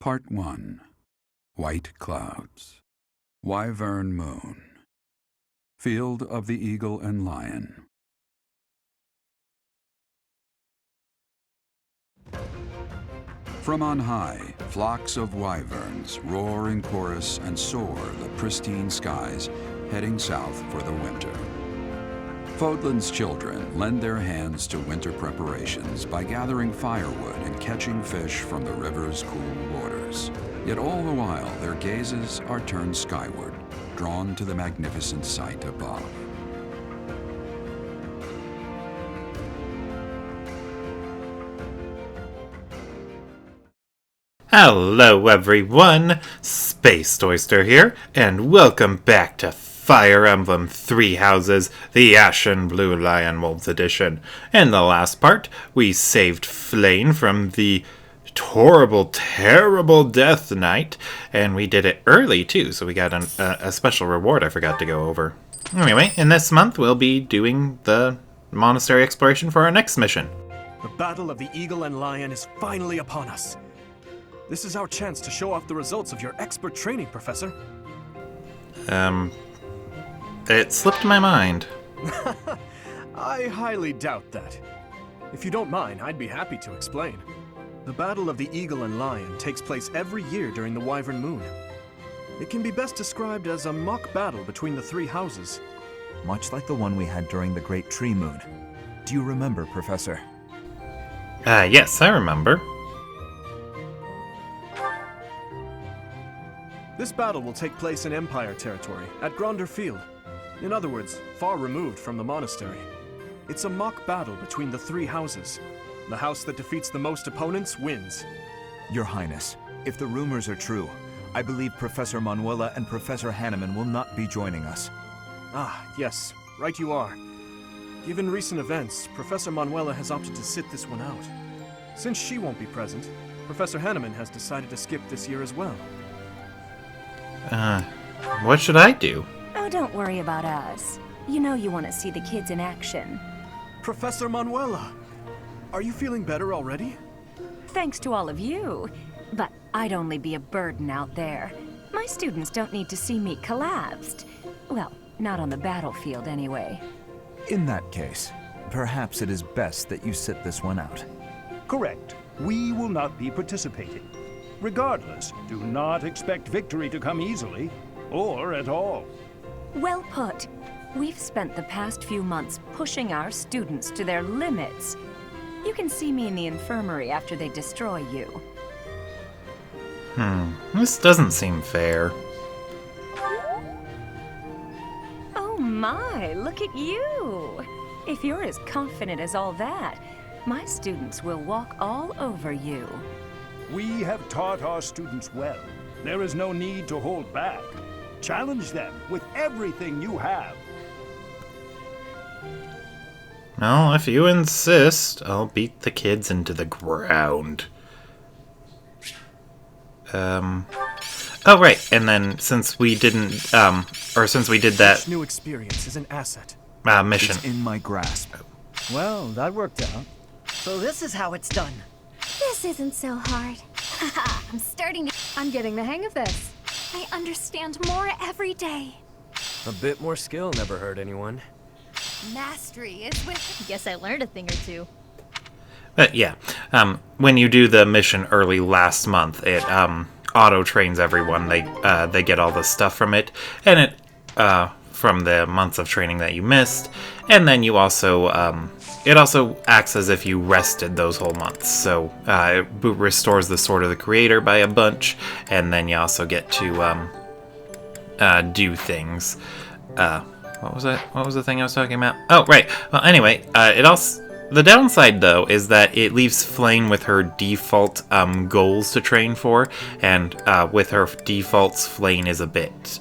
Part 1. White Clouds. Wyvern Moon. Field of the Eagle and Lion. From on high, flocks of wyverns roar in chorus and soar the pristine skies, heading south for the winter. Fodlan's children lend their hands to winter preparations by gathering firewood and catching fish from the river's cool waters. Yet all the while, their gazes are turned skyward, drawn to the magnificent sight above. Hello everyone, Space Oyster here, and welcome back to Fire Emblem Three Houses, the Ashen Blue Lion Wolves Edition. In the last part, we saved Flayn from the horrible, terrible Death Knight, and we did it early too, so we got a special reward I forgot to go over. Anyway, in this month we'll be doing the Monastery exploration for our next mission. The Battle of the Eagle and Lion is finally upon us. This is our chance to show off the results of your expert training, Professor. It slipped my mind. I highly doubt that. If you don't mind, I'd be happy to explain. The Battle of the Eagle and Lion takes place every year during the Wyvern Moon. It can be best described as a mock battle between the three houses. Much like the one we had during the Great Tree Moon. Do you remember, Professor? Yes, I remember. This battle will take place in Empire territory, at Gronder Field. In other words, far removed from the monastery. It's a mock battle between the three houses. The house that defeats the most opponents wins. Your Highness, if the rumors are true, I believe Professor Manuela and Professor Hanneman will not be joining us. Ah, yes, right you are. Given recent events, Professor Manuela has opted to sit this one out. Since she won't be present, Professor Hanneman has decided to skip this year as well. What should I do? Oh, don't worry about us. You know you want to see the kids in action. Professor Manuela! Are you feeling better already? Thanks to all of you. But I'd only be a burden out there. My students don't need to see me collapsed. Well, not on the battlefield anyway. In that case, perhaps it is best that you sit this one out. Correct. We will not be participating. Regardless, do not expect victory to come easily, or at all. Well put. We've spent the past few months pushing our students to their limits. You can see me in the infirmary after they destroy you. This doesn't seem fair. Oh my, look at you! If you're as confident as all that, my students will walk all over you. We have taught our students well. There is no need to hold back. Challenge them with everything you have. Well, if you insist, I'll beat the kids into the ground. Oh, right, and then since we didn't, since we did that Each new experience is an asset. mission. It's in my grasp. Well, that worked out. So this is how it's done. This isn't so hard. Haha, I'm getting the hang of this. I understand more every day. A bit more skill never hurt anyone. Mastery is with... Guess I learned a thing or two. But yeah, when you do the mission early last month, it auto-trains everyone. They get all the stuff from it, and it from the months of training that you missed, and then you also it also acts as if you rested those whole months. So it restores the Sword of the Creator by a bunch, and then you also get to do things. What was it? What was the thing I was talking about? Oh, right. Well, anyway, the downside, though, is that it leaves Flayn with her default goals to train for, and with her defaults, Flayn is a bit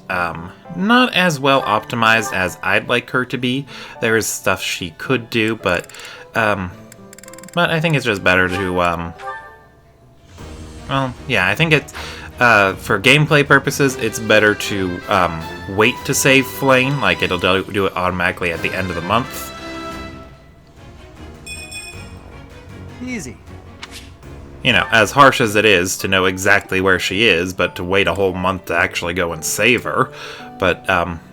not as well optimized as I'd like her to be. There is stuff she could do, but I think it's just better to, well, yeah, I think it's, for gameplay purposes, it's better to wait to save Flayn, like it'll do it automatically at the end of the month. Easy. you know, as harsh as it is to know exactly where she is, but to wait a whole month to actually go and save her. But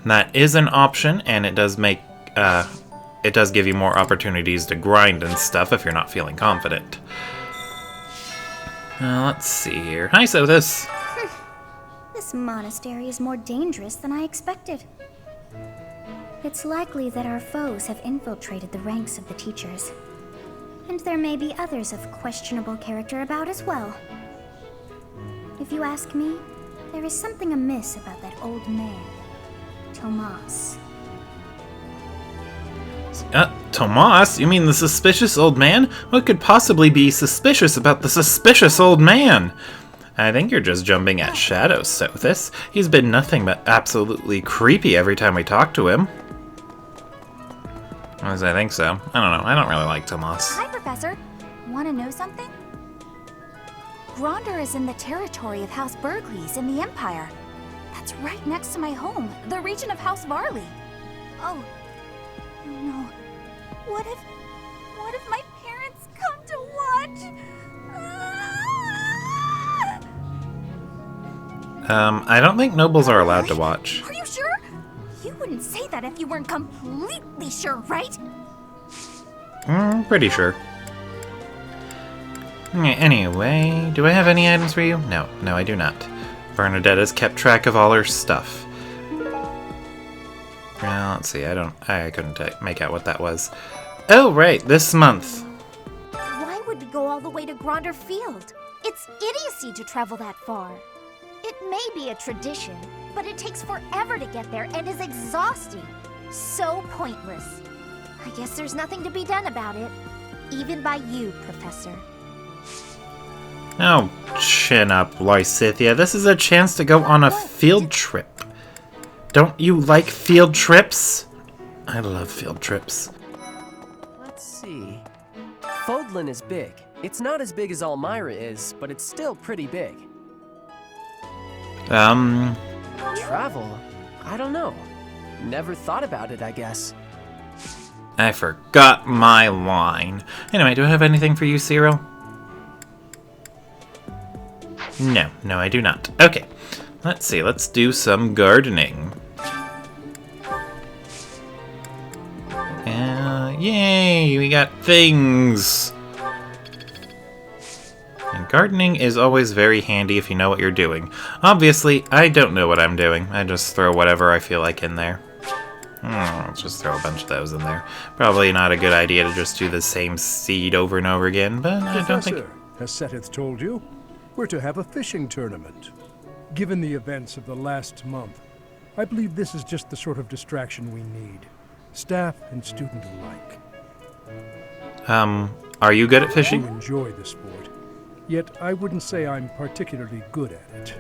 that is an option, and it does make it does give you more opportunities to grind and stuff if you're not feeling confident. Let's see here. Hi, Sothis. This monastery is more dangerous than I expected. It's likely that our foes have infiltrated the ranks of the teachers. And there may be others of questionable character about as well. If you ask me, there is something amiss about that old man, Tomas. Tomas? You mean the suspicious old man? What could possibly be suspicious about the suspicious old man? I think you're just jumping at shadows, Sothis. He's been nothing but absolutely creepy every time we talk to him. I think so. I don't know. I don't really like Tomas. Hi, Professor. Want to know something? Gronder is in the territory of House Burgleys in the Empire. That's right next to my home, the region of House Varley. Oh, no. What if my parents come to watch? I don't think nobles are allowed to watch. Are you sure? You wouldn't say that if you weren't completely sure, right? Pretty sure. Anyway, do I have any items for you? No, I do not. Bernadette has kept track of all her stuff. Well, let's see, I couldn't make out what that was. Oh, right, this month. Why would we go all the way to Gronder Field? It's idiocy to travel that far. It may be a tradition, but it takes forever to get there and is exhausting. So pointless. I guess there's nothing to be done about it. Even by you, Professor. Oh, chin up, Lysithia. This is a chance to go on a field trip. Don't you like field trips? I love field trips. Let's see. Fodlan is big. It's not as big as Almyra is, but it's still pretty big. Travel? I don't know. Never thought about it, I guess. I forgot my line. Anyway, do I have anything for you, Cyril? No, I do not. Okay, let's see. Let's do some gardening. Yay, we got things. And gardening is always very handy if you know what you're doing. Obviously, I don't know what I'm doing. I just throw whatever I feel like in there. Let's just throw a bunch of those in there. Probably not a good idea to just do the same seed over and over again, but I don't think... Professor, has Seteth told you? We're to have a fishing tournament. Given the events of the last month, I believe this is just the sort of distraction we need. Staff and student alike. Are you good at I fishing? enjoy the sport, yet I wouldn't say I'm particularly good at it.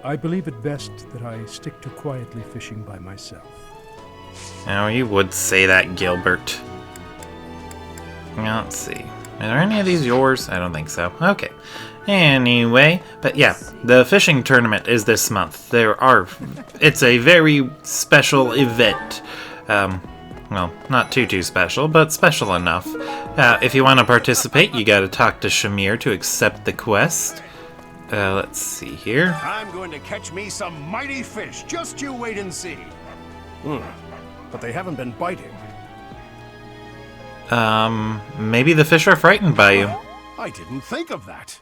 I believe it best that I stick to quietly fishing by myself. Oh, you would say that, Gilbert. Now, let's see. Are there any of these yours? I don't think so. Okay. Anyway, but yeah, the fishing tournament is this month. It's a very special event. Well, not too special, but special enough. If you want to participate, you gotta talk to Shamir to accept the quest. Let's see here. I'm going to catch me some mighty fish. Just you wait and see. But they haven't been biting. Maybe the fish are frightened by you. I didn't think of that.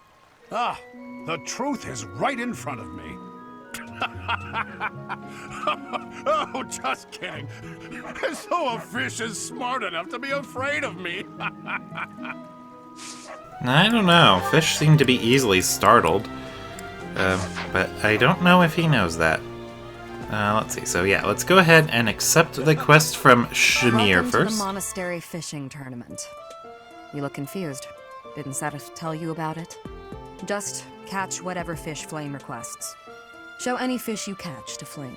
Ah, the truth is right in front of me. Oh, just kidding. As though a fish is smart enough to be afraid of me. I don't know. Fish seem to be easily startled. But I don't know if he knows that. Let's see. So yeah, let's go ahead and accept the quest from Shamir Welcome first. To the Monastery fishing tournament. You look confused. Didn't Seteth tell you about it? Just catch whatever fish Flayn requests. Show any fish you catch to Flayn.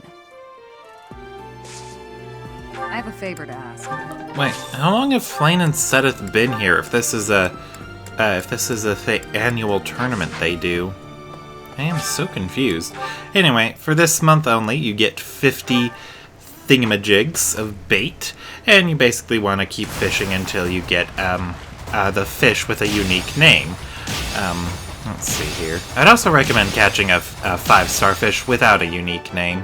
I have a favor to ask. Wait, how long have Flayn and Seteth been here? If this is a annual tournament they do, I am so confused. Anyway, for this month only, you get 50 thingamajigs of bait, and you basically want to keep fishing until you get the fish with a unique name. Let's see here. I'd also recommend catching a 5-star fish without a unique name,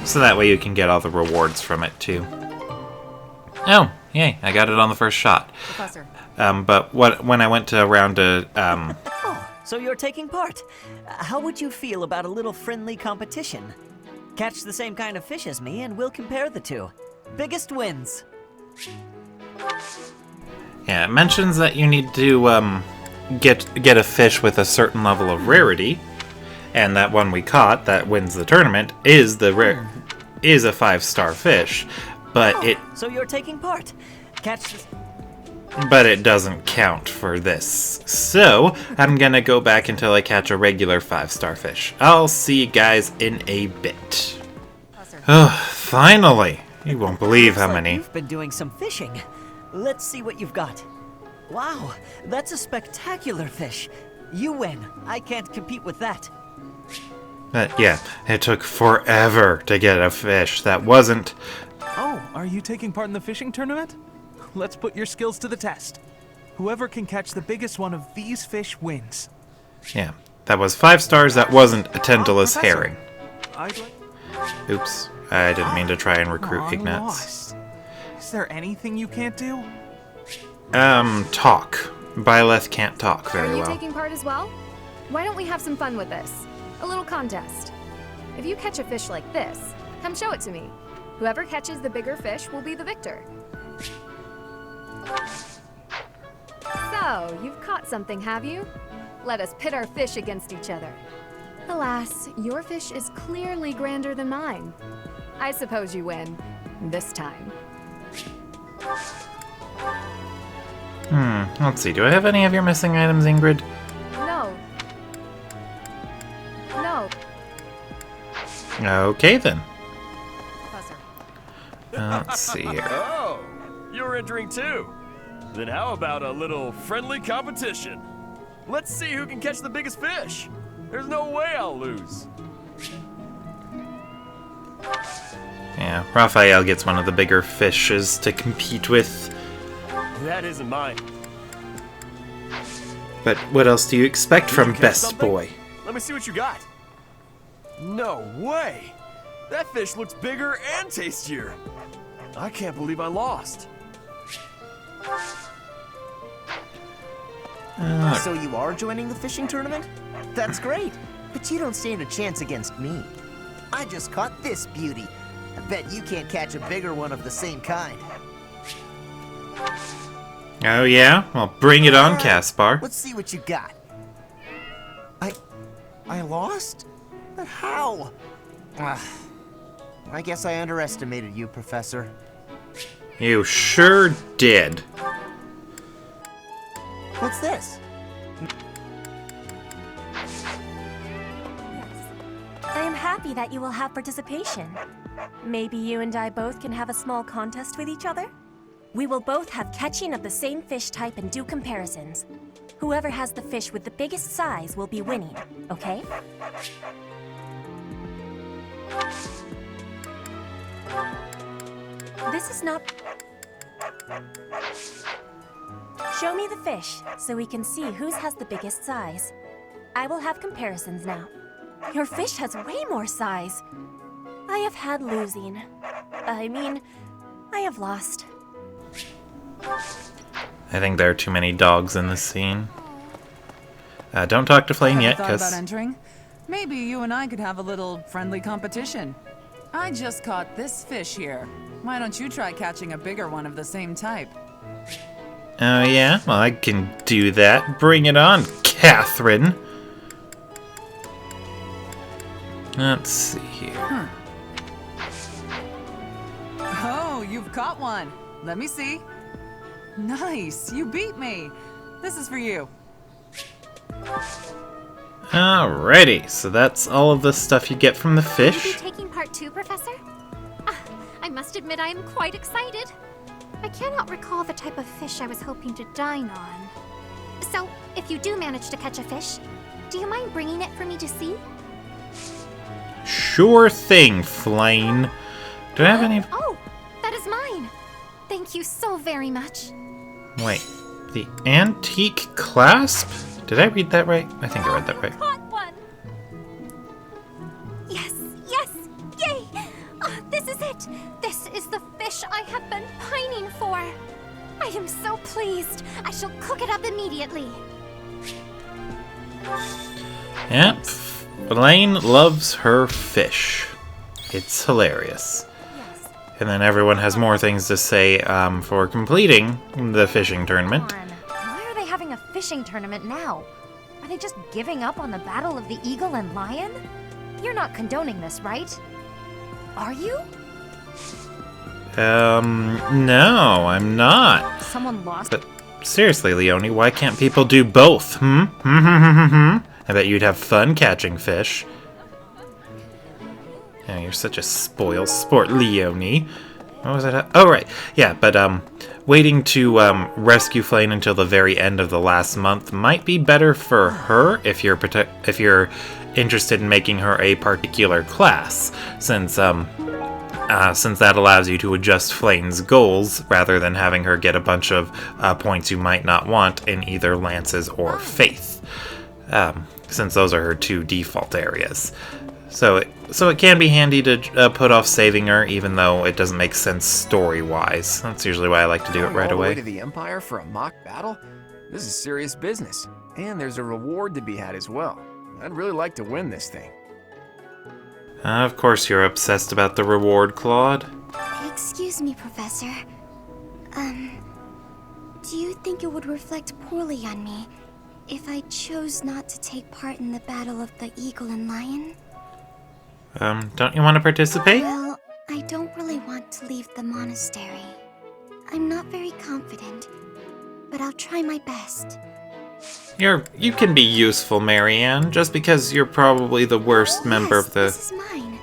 so that way you can get all the rewards from it too. Oh, yay! I got it on the first shot. Professor. But when I went around to Oh, so you're taking part. How would you feel about a little friendly competition? Catch the same kind of fish as me, and we'll compare the two. Biggest wins. yeah, it mentions that you need to get a fish with a certain level of rarity, and that one we caught that wins the tournament is a 5-star fish, but So you're taking part. Catch this. But it doesn't count for this. So, I'm gonna go back until I catch a regular 5-star fish. I'll see you guys in a bit. Oh, finally! You won't believe how many. You've been doing some fishing. Let's see what you've got. Wow, that's a spectacular fish. You win. I can't compete with that. But yeah, it took forever to get a fish that wasn't... Oh, are you taking part in the fishing tournament? Let's put your skills to the test. Whoever can catch the biggest one of these fish wins. Yeah, that was 5 stars that wasn't a tentulous herring. Oops, I didn't mean to try and recruit Ignatz. Is there anything you can't do? Talk. Byleth can't talk very well. Are you well. taking part as well? Why don't we have some fun with this? A little contest. If you catch a fish like this, come show it to me. Whoever catches the bigger fish will be the victor. So, you've caught something, have you? Let us pit our fish against each other. Alas, your fish is clearly grander than mine. I suppose you win. This time. Let's see. Do I have any of your missing items, Ingrid? No. No. Okay, then. Professor. Let's see here. Oh, you're entering too. Then how about a little friendly competition? Let's see who can catch the biggest fish. There's no way I'll lose. Yeah, Raphael gets one of the bigger fishes to compete with. That isn't mine. But what else do you expect from Best something? Boy? Let me see what you got. No way! That fish looks bigger and tastier. I can't believe I lost. So you are joining the fishing tournament? That's great, but you don't stand a chance against me. I just caught this beauty. I bet you can't catch a bigger one of the same kind. Oh yeah? Well, bring it on, Caspar. Let's see what you got. I lost? But how? I guess I underestimated you, Professor. You sure did. What's this? I am happy that you will have participation. Maybe you and I both can have a small contest with each other? We will both have catching of the same fish type and do comparisons. Whoever has the fish with the biggest size will be winning, okay? This is not... Show me the fish, so we can see whose has the biggest size. I will have comparisons now. Your fish has way more size. I have had losing. I mean, I have lost. I think there are too many dogs in this scene. Don't talk to Flayn yet, thought about because... entering. Maybe you and I could have a little friendly competition. I just caught this fish here. Why don't you try catching a bigger one of the same type? Oh yeah? Well, I can do that. Bring it on, Catherine. Let's see here. Oh, you've caught one. Let me see. Nice, you beat me. This is for you. Alrighty, so that's all of the stuff you get from the Will you fish. be taking part too, Professor? I must admit I am quite excited. I cannot recall the type of fish I was hoping to dine on. So, if you do manage to catch a fish, do you mind bringing it for me to see? Sure thing, Flayn. Do I have any... Oh, that is mine. Thank you so very much. Wait, the antique clasp? Did I read that right? I think I read that right. Caught one! Yes, yes, yay! Oh, this is it! This is the fish I have been pining for. I am so pleased. I shall cook it up immediately. Yep. Flayn loves her fish. It's hilarious. And then everyone has more things to say for completing the fishing tournament. Why are they having a fishing tournament now? Are they just giving up on the Battle of the Eagle and Lion? You're not condoning this, right? Are you? No, I'm not. Someone lost. But seriously, Leonie, why can't people do both? I bet you'd have fun catching fish. Oh, you're such a spoil sport, Leonie. What was that? Oh, right. Yeah, but waiting to rescue Flayn until the very end of the last month might be better for her if you're interested in making her a particular class, since that allows you to adjust Flayn's goals rather than having her get a bunch of points you might not want in either Lances or Faith, since those are her two default areas. So it can be handy to put off saving her, even though it doesn't make sense story-wise. That's usually why I like to do it right All the way away. to the Empire for a mock battle? This is serious business, and there's a reward to be had as well. I'd really like to win this thing. Of course you're obsessed about the reward, Claude. Excuse me, Professor. Do you think it would reflect poorly on me if I chose not to take part in the Battle of the Eagle and Lion? Don't you want to participate? Well, I don't really want to leave the monastery. I'm not very confident, but I'll try my best. You can be useful, Marianne, just because you're probably the worst member of the... This is mine.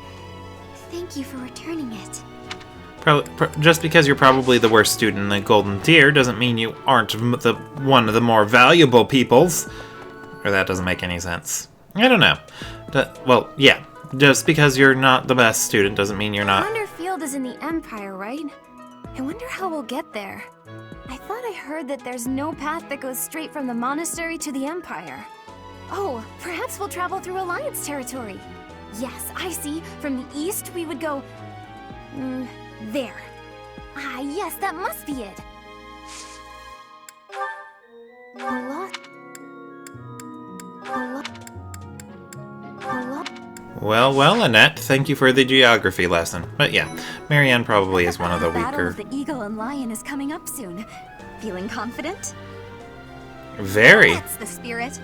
Thank you for returning it. Just because you're probably the worst student in the Golden Deer doesn't mean you aren't one of the more valuable peoples. Or that doesn't make any sense. I don't know. Well, yeah. Just because you're not the best student doesn't mean you're not... Wonderfield is in the Empire, right? I wonder how we'll get there. I thought I heard that there's no path that goes straight from the monastery to the Empire. Oh, perhaps we'll travel through Alliance territory. Yes, I see. From the east, we would go... there. Ah, yes, that must be it. Well, Annette, thank you for the geography lesson. But yeah, Marianne probably is one of the Battle weaker... of the Eagle and Lion is coming up soon. Feeling confident? Very. That's the spirit.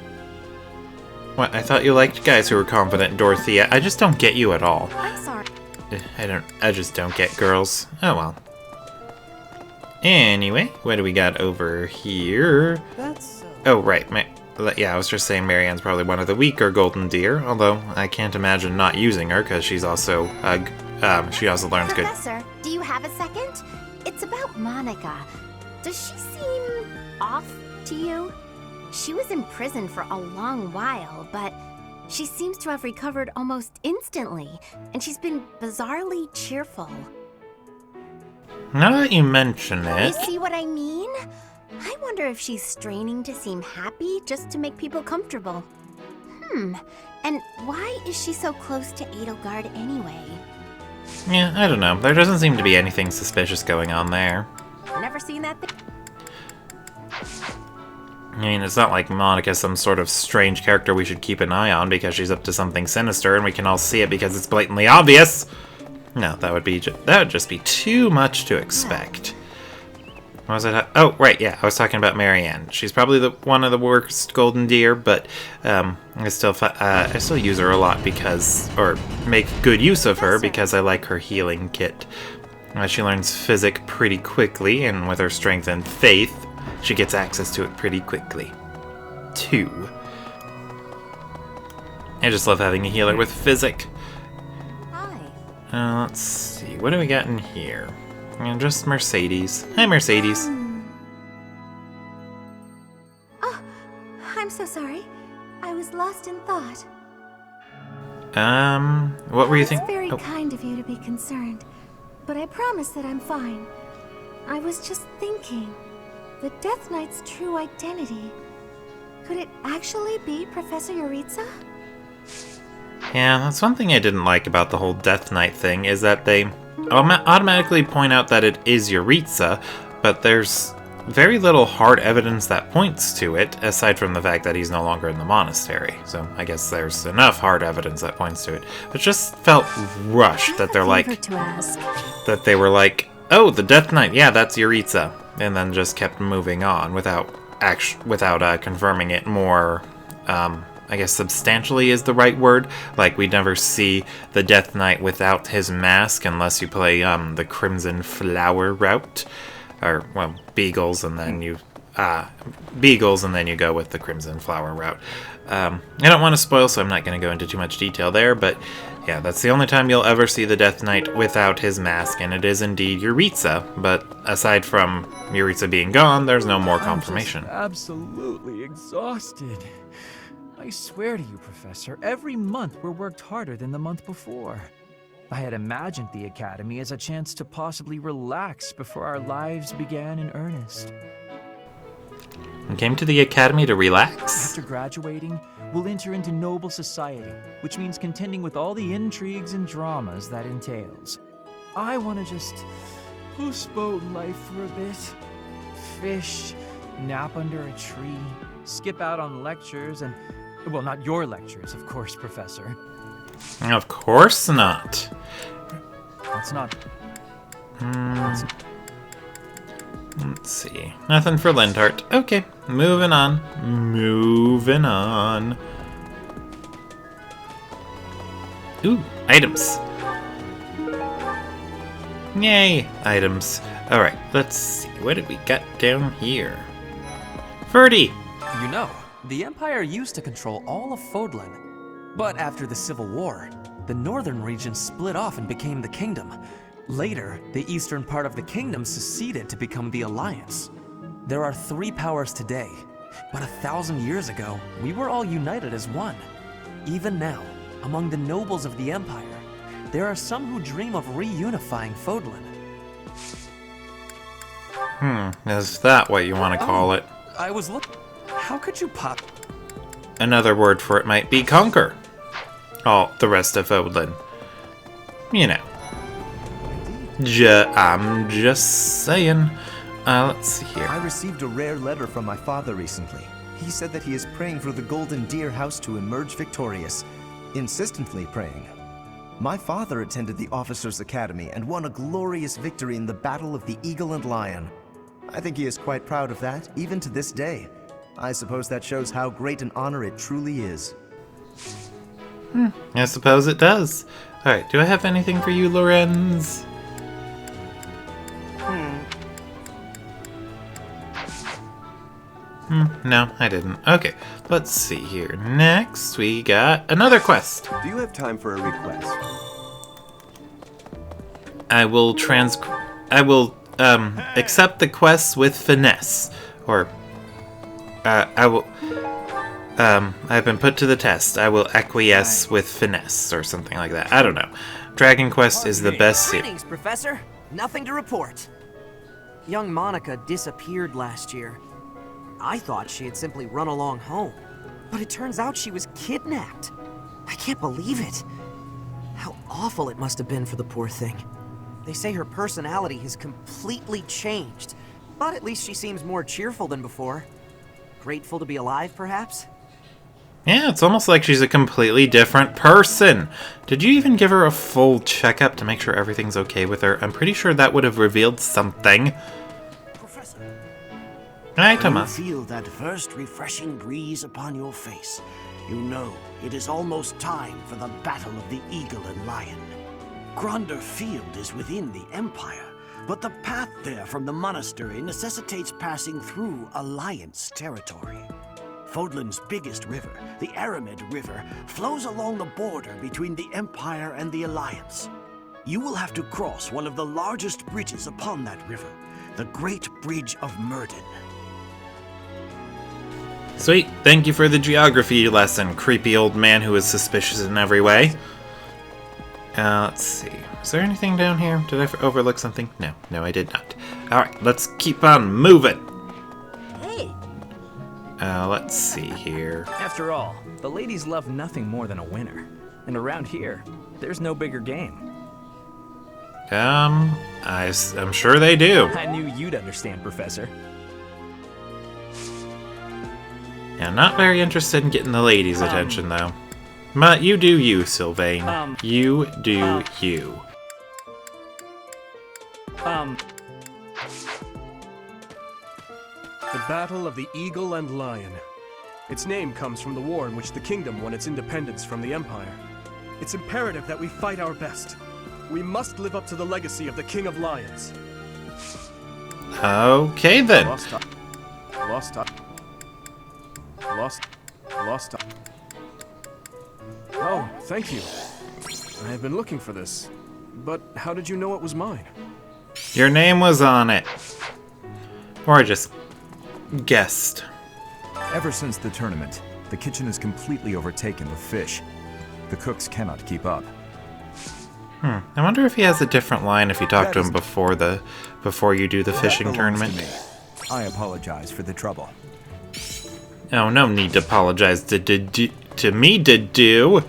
What, I thought you liked guys who were confident, Dorothea. I just don't get you at all. I'm sorry. I just don't get girls. Oh well. Anyway, what do we got over here? Oh, right. Yeah, I was just saying Marianne's probably one of the weaker Golden Deer, although I can't imagine not using her because she's also, she also learns good. Professor, do you have a second? It's about Monica. Does she seem off to you? She was in prison for a long while, but she seems to have recovered almost instantly, and she's been bizarrely cheerful. Now that you mention You it... see what I mean? I wonder if she's straining to seem happy just to make people comfortable. And why is she so close to Edelgard anyway? Yeah, I don't know. There doesn't seem to be anything suspicious going on there. Never seen that thing? I mean, it's not like Monica's some sort of strange character we should keep an eye on because she's up to something sinister and we can all see it because it's blatantly obvious. No, that would just be too much to expect. What was it? Oh, right, yeah, I was talking about Marianne. She's probably one of the worst Golden Deer, but I still use her a lot or make good use of her because I like her healing kit. She learns physic pretty quickly, and with her strength and faith, she gets access to it pretty quickly, too. I just love having a healer with physic. Hi. Let's see, what do we got in here? Just Mercedes. Hi, Mercedes. Oh, I'm so sorry. I was lost in thought. What were you thinking? It's very kind of you to be concerned, but I promise that I'm fine. I was just thinking, the Death Knight's true identity. Could it actually be Professor Yuritsa? Yeah, that's one thing I didn't like about the whole Death Knight thing, is that they automatically point out that it is Yuritsa, but there's very little hard evidence that points to it, aside from the fact that he's no longer in the monastery. So I guess there's enough hard evidence that points to it. It just felt rushed that they're like... that they were like, oh, the Death Knight, yeah, that's Yuritsa, and then just kept moving on without confirming it more, I guess substantially is the right word. Like, we'd never see the Death Knight without his mask unless you play the Crimson Flower route. Or, well, Beagles, and then you go with the Crimson Flower route. I don't want to spoil, so I'm not going to go into too much detail there, but yeah, that's the only time you'll ever see the Death Knight without his mask, and it is indeed Yuritsa, but aside from Yuritsa being gone, there's no more confirmation. I'm just absolutely exhausted. I swear to you, Professor, every month we're worked harder than the month before. I had imagined the Academy as a chance to possibly relax before our lives began in earnest. You came to the Academy to relax? After graduating, we'll enter into noble society, which means contending with all the intrigues and dramas that entails. I want to just postpone life for a bit. Fish, nap under a tree, skip out on lectures, and... well, not your lectures, of course, Professor. Of course not. That's not... Let's see. Nothing for Linthart. Okay, moving on. Moving on. Ooh, items. Yay, items. Alright, let's see. What did we got down here? Ferdy! You know, the Empire used to control all of Fodlan. But after the Civil War, the northern region split off and became the Kingdom. Later, the eastern part of the Kingdom seceded to become the Alliance. There are 3 powers today, but 1,000 years ago, we were all united as one. Even now, among the nobles of the Empire, there are some who dream of reunifying Fodlan. Is that what you want to call it? I was looking... How could you pop... Another word for it might be conquer. All the rest of Fodlan. You know. I'm just saying. Let's see here. I received a rare letter from my father recently. He said that he is praying for the Golden Deer House to emerge victorious. Insistently praying. My father attended the Officers' Academy and won a glorious victory in the Battle of the Eagle and Lion. I think he is quite proud of that, even to this day. I suppose that shows how great an honor it truly is. I suppose it does. Alright, do I have anything for you, Lorenz? No, I didn't. Okay, let's see here. Next, we got another quest. Do you have time for a request? I will accept the quest with finesse. Or, I've been put to the test. I will acquiesce with finesse, or something like that. I don't know. Dragon Quest is the best series. Greetings, Professor. Nothing to report. Young Monica disappeared last year. I thought she had simply run along home, but it turns out she was kidnapped. I can't believe it. How awful it must have been for the poor thing. They say her personality has completely changed, but at least she seems more cheerful than before. Grateful to be alive, perhaps? Yeah, it's almost like she's a completely different person. Did you even give her a full checkup to make sure everything's okay with her? I'm pretty sure that would have revealed something. Hi, Thomas. You feel that first refreshing breeze upon your face. You know it is almost time for the Battle of the Eagle and Lion. Gronder Field is within the Empire, but the path there from the monastery necessitates passing through Alliance territory. Fodlan's biggest river, the Aramid River, flows along the border between the Empire and the Alliance. You will have to cross one of the largest bridges upon that river, the Great Bridge of Myrden. Sweet. Thank you for the geography lesson, creepy old man who is suspicious in every way. Let's see. Is there anything down here? Did I overlook something? No, I did not. Alright, let's keep on moving. Hey! Let's see here. After all, the ladies love nothing more than a winner. And around here, there's no bigger game. I'm sure they do. I knew you'd understand, Professor. Yeah, not very interested in getting the ladies' attention, though. But you do you, Sylvain. You do you. The Battle of the Eagle and Lion. Its name comes from the war in which the kingdom won its independence from the Empire. It's imperative that we fight our best. We must live up to the legacy of the King of Lions. Okay, then. Lost time. Lost time. Lost time. Oh, thank you. I have been looking for this. But how did you know it was mine? Your name was on it. Or I just guessed. Ever since the tournament, the kitchen is completely overtaken with fish. The cooks cannot keep up. I wonder if he has a different line if you talk to him before you do the fishing tournament. I apologize for the trouble. Oh, no need to apologize to me, do.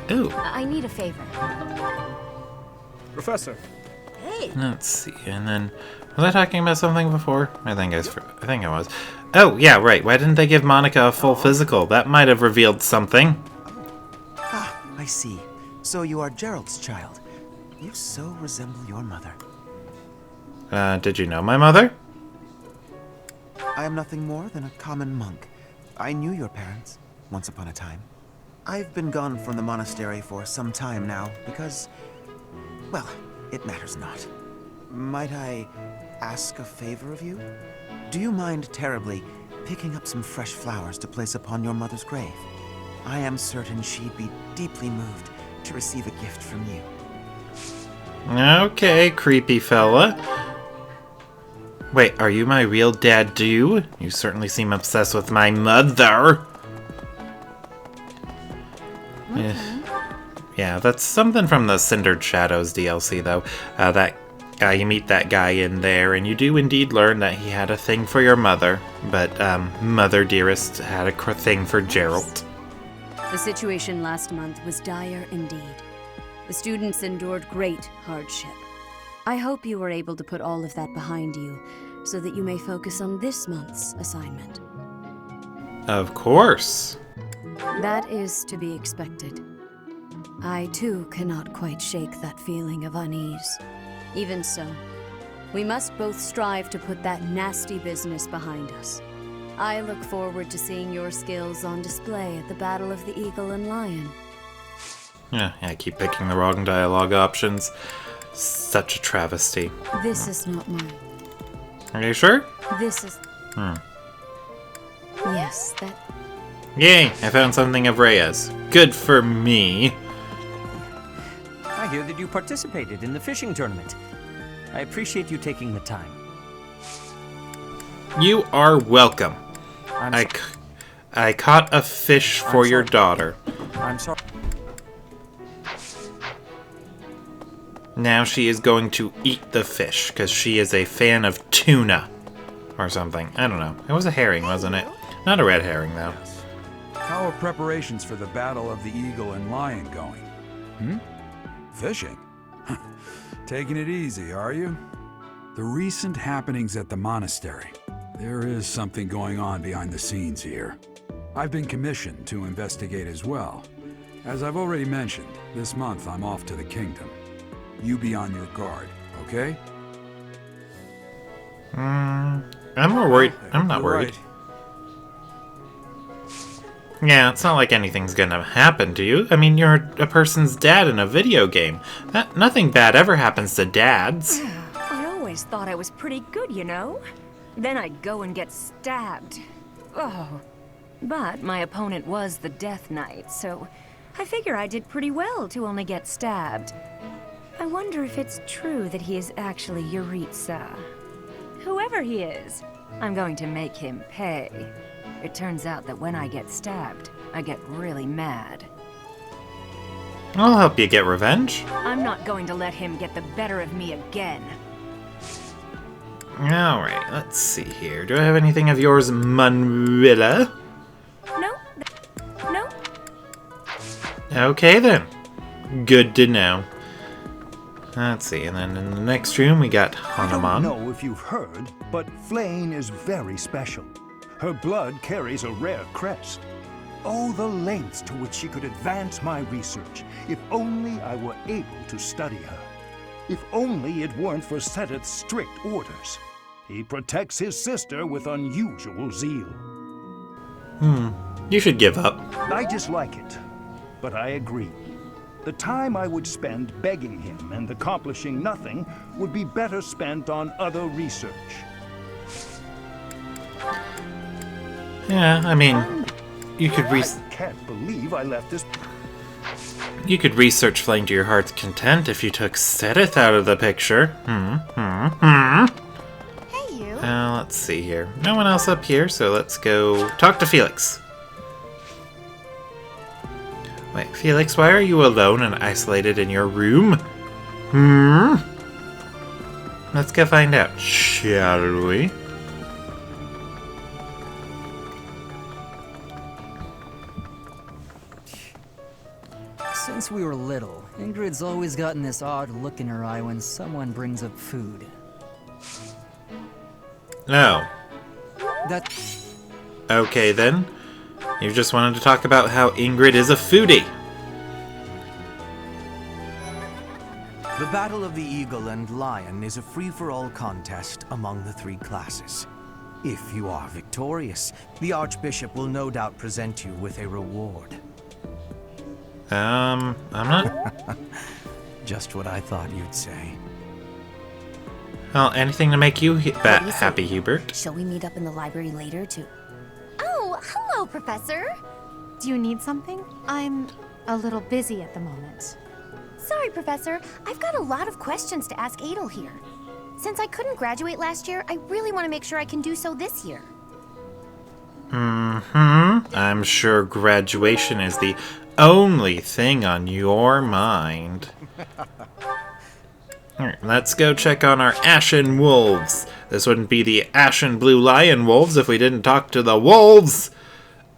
Ooh. I need a favor. Professor. Hey. Let's see, and then was I talking about something before? I think I was. Oh yeah, right. Why didn't they give Monica a full physical? That might have revealed something. Ah, I see. So you are Gerald's child. You so resemble your mother. Did you know my mother? I am nothing more than a common monk. I knew your parents, once upon a time. I've been gone from the monastery for some time now, because, well, it matters not. Might I ask a favor of you? Do you mind terribly picking up some fresh flowers to place upon your mother's grave? I am certain she'd be deeply moved to receive a gift from you. Okay, creepy fella. Wait, are you my real dad, do? You certainly seem obsessed with my mother. Yeah, that's something from the Cindered Shadows DLC, though. You meet that guy in there, and you do indeed learn that he had a thing for your mother, but Mother Dearest had a thing for Gerald. The situation last month was dire indeed. The students endured great hardship. I hope you were able to put all of that behind you, so that you may focus on this month's assignment. Of course. That is to be expected. I, too, cannot quite shake that feeling of unease. Even so, we must both strive to put that nasty business behind us. I look forward to seeing your skills on display at the Battle of the Eagle and Lion. Yeah, I keep picking the wrong dialogue options. Such a travesty. This is not mine. Are you sure? This is... Yes, that... Yay, I found something of Rhea's. Good for me. I hear that you participated in the fishing tournament. I appreciate you taking the time. You are welcome. I caught a fish for your daughter. I'm sorry. Now she is going to eat the fish, because she is a fan of tuna. Or something. I don't know. It was a herring, wasn't it? Not a red herring, though. How are preparations for the Battle of the Eagle and Lion going? Fishing? Taking it easy, are you? The recent happenings at the monastery. There is something going on behind the scenes here. I've been commissioned to investigate as well. As I've already mentioned, this month I'm off to the kingdom. You be on your guard, okay? I'm more worried. I'm not worried. Right. Yeah, it's not like anything's gonna happen to you. I mean, you're a person's dad in a video game. Nothing bad ever happens to dads. I always thought I was pretty good, you know? Then I'd go and get stabbed. Oh. But my opponent was the Death Knight, so I figure I did pretty well to only get stabbed. I wonder if it's true that he is actually Yuritsa. Whoever he is, I'm going to make him pay. It turns out that when I get stabbed, I get really mad. I'll help you get revenge. I'm not going to let him get the better of me again. Alright, let's see here. Do I have anything of yours, Manuela? No. No. Okay then. Good to know. Let's see, and then in the next room we got I don't Hanuman. know if you've heard, but Flayn is very special. Her blood carries a rare crest. Oh, the lengths to which she could advance my research, if only I were able to study her. If only it weren't for Seteth's strict orders. He protects his sister with unusual zeal. You should give up. I dislike it, but I agree. The time I would spend begging him and accomplishing nothing would be better spent on other research. Yeah, I mean, you could I can't believe I left this. You could research Flayn to your heart's content if you took Seteth out of the picture. Hey, you. Let's see here. No one else up here, so let's go talk to Felix. Wait, Felix, why are you alone and isolated in your room? Let's go find out, shall we? Since we were little, Ingrid's always gotten this odd look in her eye when someone brings up food. No. That... Okay then. You just wanted to talk about how Ingrid is a foodie. The Battle of the Eagle and Lion is a free-for-all contest among the three classes. If you are victorious, the Archbishop will no doubt present you with a reward. I'm not... Just what I thought you'd say. Well, anything to make you happy, Hubert. Shall we meet up in the library later to... Oh, hello, Professor. Do you need something? I'm a little busy at the moment. Sorry, Professor. I've got a lot of questions to ask Adel here. Since I couldn't graduate last year, I really want to make sure I can do so this year. I'm sure graduation is the only thing on your mind. Alright, let's go check on our Ashen wolves. This wouldn't be the Ashen Blue Lion wolves if we didn't talk to the wolves!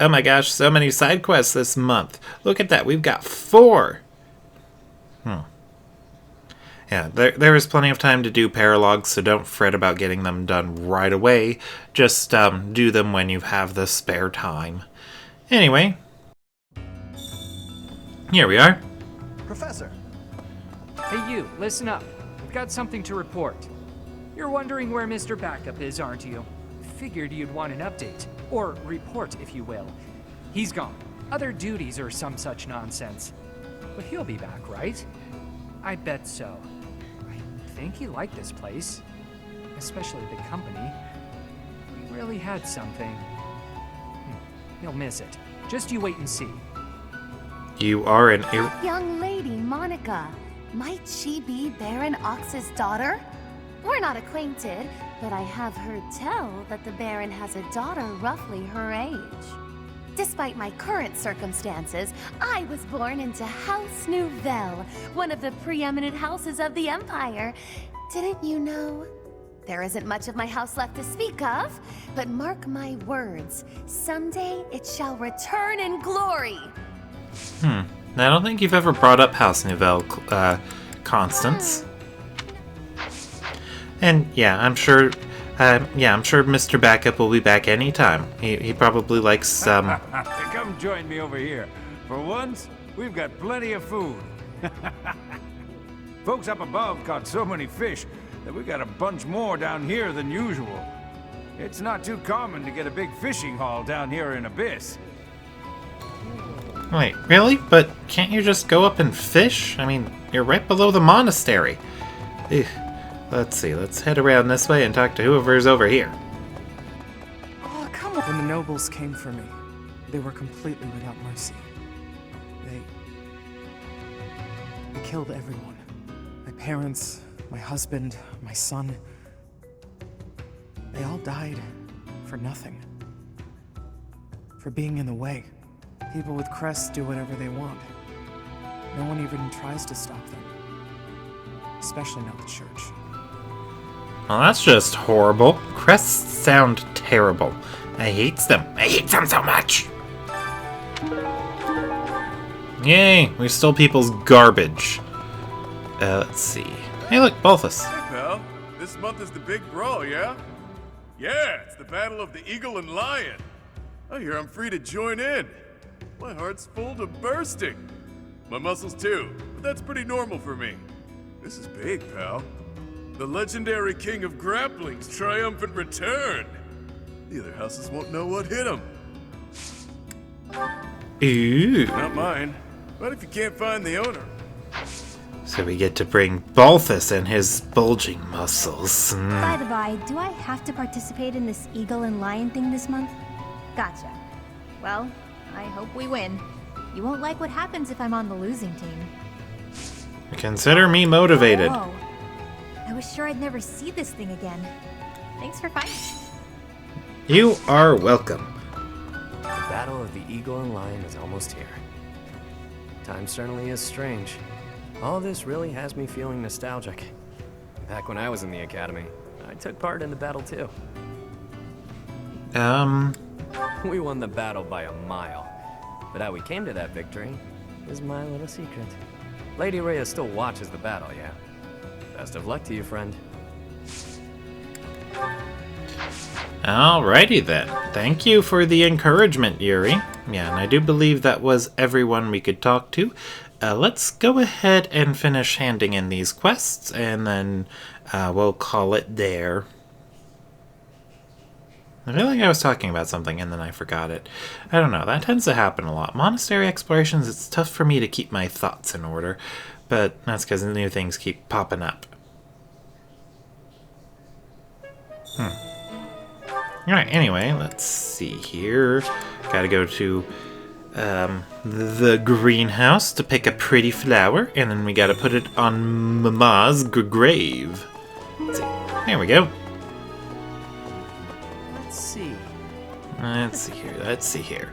Oh my gosh, so many side quests this month. Look at that, we've got 4! Yeah, there is plenty of time to do paralogs, so don't fret about getting them done right away. Just do them when you have the spare time. Anyway, here we are. Professor! Hey you, listen up. I've got something to report. You're wondering where Mr. Backup is, aren't you? Figured you'd want an update. Or report, if you will. He's gone. Other duties or some such nonsense. But he'll be back, right? I bet so. I think he liked this place. Especially the company. We really had something. He'll miss it. Just you wait and see. You are an Young lady, Monica. Might she be Baron Ox's daughter? We're not acquainted, but I have heard tell that the Baron has a daughter roughly her age. Despite my current circumstances, I was born into House Nouvelle, one of the preeminent houses of the Empire. Didn't you know? There isn't much of my house left to speak of, but mark my words, someday it shall return in glory. I don't think you've ever brought up House Nouvelle, Constance. And yeah, I'm sure Mr. Backup will be back anytime. He probably likes, Come join me over here. For once, we've got plenty of food. Folks up above caught so many fish that we got a bunch more down here than usual. It's not too common to get a big fishing haul down here in Abyss. Wait, really? But can't you just go up and fish? I mean, you're right below the monastery. Ugh. Let's see, let's head around this way and talk to whoever's over here. Oh, come on. When the nobles came for me, they were completely without mercy. They killed everyone. My parents, my husband, my son. They all died for nothing. For being in the way. People with crests do whatever they want. No one even tries to stop them. Especially not the church. Well, that's just horrible. Crests sound terrible. I hate them. I hate them so much. Yay, we stole people's garbage. Let's see. Hey, look, Balthus. Hey, pal. This month is the big brawl, yeah? Yeah, it's the Battle of the Eagle and Lion. I hear I'm free to join in. My heart's full to bursting. My muscles too, but that's pretty normal for me. This is big, pal. The legendary king of grappling's triumphant return. The other houses won't know what hit him. Ooh. Not mine, but if you can't find the owner. So we get to bring Balthus and his bulging muscles. By the by, do I have to participate in this eagle and lion thing this month? Gotcha. Well, I hope we win. You won't like what happens if I'm on the losing team. Consider me motivated. Whoa. I was sure I'd never see this thing again. Thanks for fighting. You are welcome. The Battle of the Eagle and Lion is almost here. Time certainly is strange. All this really has me feeling nostalgic. Back when I was in the academy, I took part in the battle too. We won the battle by a mile. But how we came to that victory is my little secret. Lady Rhea still watches the battle, yeah? Best of luck to you, friend. Alrighty then. Thank you for the encouragement, Yuri. Yeah, and I do believe that was everyone we could talk to. Let's go ahead and finish handing in these quests, and then we'll call it there. I feel like I was talking about something and then I forgot it. I don't know, that tends to happen a lot. Monastery explorations, it's tough for me to keep my thoughts in order, but that's because new things keep popping up. Alright, anyway, let's see here. Gotta go to the greenhouse to pick a pretty flower, and then we gotta put it on Mama's grave. Let's see. There we go. Let's see here.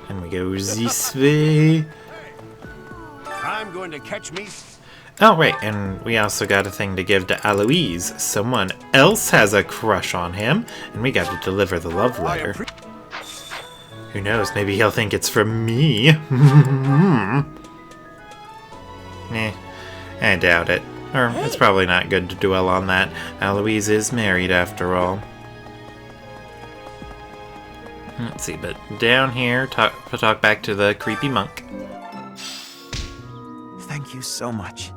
And we go this way. I'm going to catch me. Oh, right, and we also got a thing to give to Aloise. Someone else has a crush on him, and we got to deliver the love letter. Who knows, maybe he'll think it's from me. I doubt it. Or it's probably not good to dwell on that. Aloise is married after all. Let's see, but down here, talk back to the creepy monk. Thank you so much.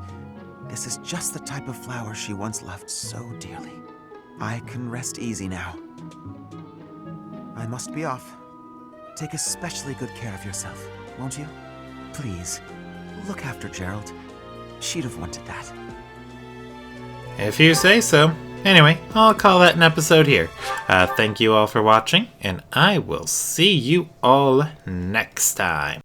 This is just the type of flower she once loved so dearly. I can rest easy now. I must be off. Take especially good care of yourself, won't you? Please, look after Gerald. She'd have wanted that. If you say so. Anyway, I'll call that an episode here. Thank you all for watching, and I will see you all next time.